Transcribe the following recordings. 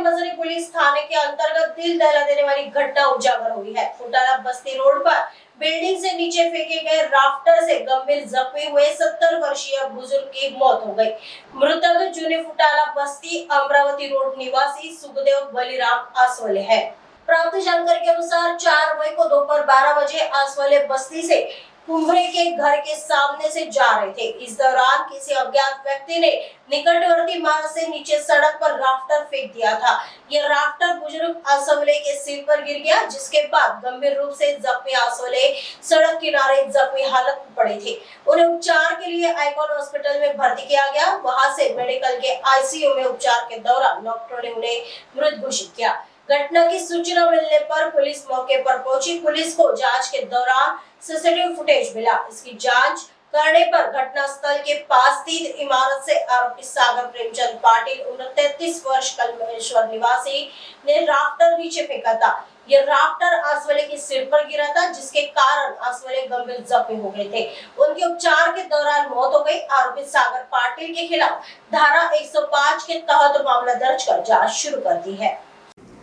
मजरी police थाने के अंतर्गत दिल दहला देने वाली घटना उजागर हुई है। फुटाला बस्ती रोड पर बिल्डिंग से नीचे फेंके गए राफ्टर से गंभीर जख्मी हुए 70 वर्षीय बुजुर्ग की मौत हो गई। मृतक जूने फुटाला बस्ती अमरावती रोड निवासी सुखदेव बलिराम आसवले है। प्राप्त जानकारी के अनुसार 4 मई को दोपहर 12 बजे आसवले बस्ती से कुंभरे के घर के सामने से जा रहे थे। इस दौरान किसी अज्ञात व्यक्ति ने निकटवर्ती मार्ग से नीचे सड़क पर राफ्टर फेंक दिया था। यह राफ्टर बुजुर्ग आसवले के सिर पर गिर गया, जिसके बाद गंभीर रूप से जख्मी आसवले सड़क किनारे जख्मी हालत में पड़े थे। उन्हें उपचार के लिए आइकॉन हॉस्पिटल में भर्ती किया गया। वहां से मेडिकल के आईसीयू में उपचार के दौरान डॉक्टरों ने उन्हें मृत घोषित किया। घटना की सूचना मिलने पर पुलिस मौके पर पहुंची। पुलिस को जांच के दौरान सीसीटीवी फुटेज मिला। इसकी जांच करने पर घटनास्थल के पास स्थित इमारत से आरोपी सागर प्रेमचंद पाटिल उम्र 33 वर्ष कलमेश्वर निवासी ने राफ्टर नीचे फेंका था। यह राफ्टर आसवले के सिर पर गिरा था, जिसके कारण आसवले गंभीर जख्मी हो गए थे। उनके उपचार के दौरान मौत हो गई। आरोपी सागर पाटिल के खिलाफ धारा 105 के तहत मामला दर्ज कर जांच शुरू कर दी है।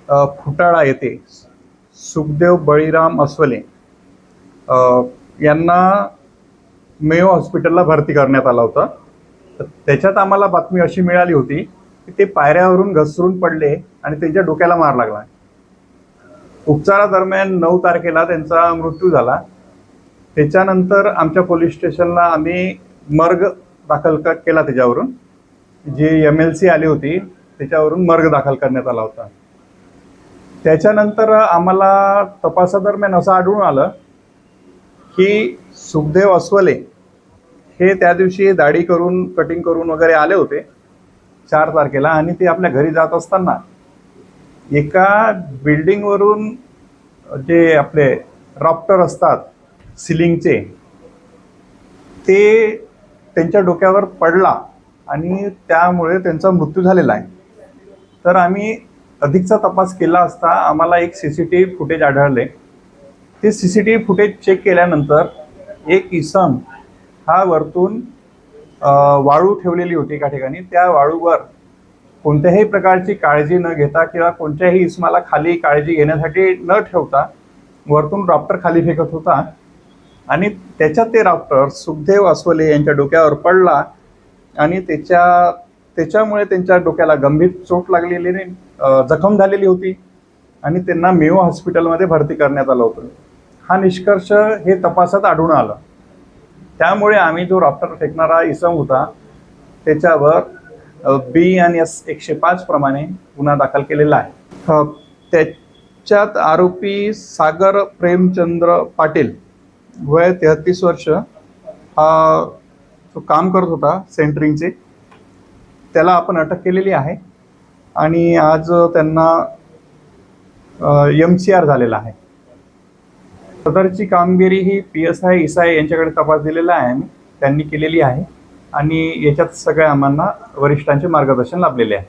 फुटाळा येथे सुखदेव बळीराम आसवले यांना मेयो हॉस्पिटलला भरती करण्यात आला होता। त्याच्यात आम्हाला बातमी अशी मिळाली होती की ते पायऱ्यावरून घसरून पडले आणि त्यांच्या डोक्याला मार लागला। उपचारादरम्यान 9 तारखेला त्यांचा मृत्यू झाला। त्याच्यानंतर आमच्या पोलीस स्टेशनला आम्ही मर्ग दाखल केला। त्याच्यावरून जे MLC आली होती त्याच्यावरून मर्ग दाखल करण्यात आला होता। त्याच्यानंतर आम्हाला तपासादरम्यान असं आढळून आलं की सुखदेव आसवले हे त्या दिवशी दाढी करून कटिंग करून वगैरे आले होते 4 तारखेला आणि ते आपल्या घरी जात असताना एका बिल्डिंगवरून जे आपले राफ्टर असतात सिलिंगचे ते त्यांच्या डोक्यावर पडला आणि त्यामुळे त्यांचा मृत्यू झालेला आहे। तर आम्ही अधिकचा तपास केला असता आम्हाला एक CCTV फुटेज आढळले। ते CCTV फुटेज चेक केल्यानंतर एक इसम हा वरतून वाळू ठेवलेली होती एका ठिकाणी। त्या वाळूवर कोणत्याही प्रकारची काळजी न घेता किंवा कोणत्याही इसमाला खाली काळजी घेण्यासाठी न ठेवता वरतून राफ्टर खाली फेकत होता आणि त्याच्यात ते राफ्टर सुखदेव आसवले यांच्या डोक्यावर पडला आणि त्याच्यामुळे त्यांच्या डोक्याला गंभीर चोट लागलेली जखम झालेली होती आणि त्यांना मेयो हॉस्पिटलमध्ये भरती करण्यात आलं होतं। हा निष्कर्ष हे तपासात आढळून आला। त्यामुळे आम्ही जो राफ्टर फेकणारा इसम होता त्याच्यावर B आणि S 105 प्रमाणे गुन्हा दाखल केलेला आहे। त्याच्यात आरोपी सागर प्रेमचंद्र पाटील वय 33 वर्ष हा जो काम करत होता सेंटरिंगचे, त्याला आपण अटक केलेली आहे आणि आज त्यांना MCR झालेला आहे। सदरची कामगिरी ही PSI इसाई यांच्याकडे तपास दिलेला आहे त्यांनी केलेली आहे आणि याच्यात सगळ्या आम्हाला वरिष्ठांचे मार्गदर्शन लाभलेले आहे।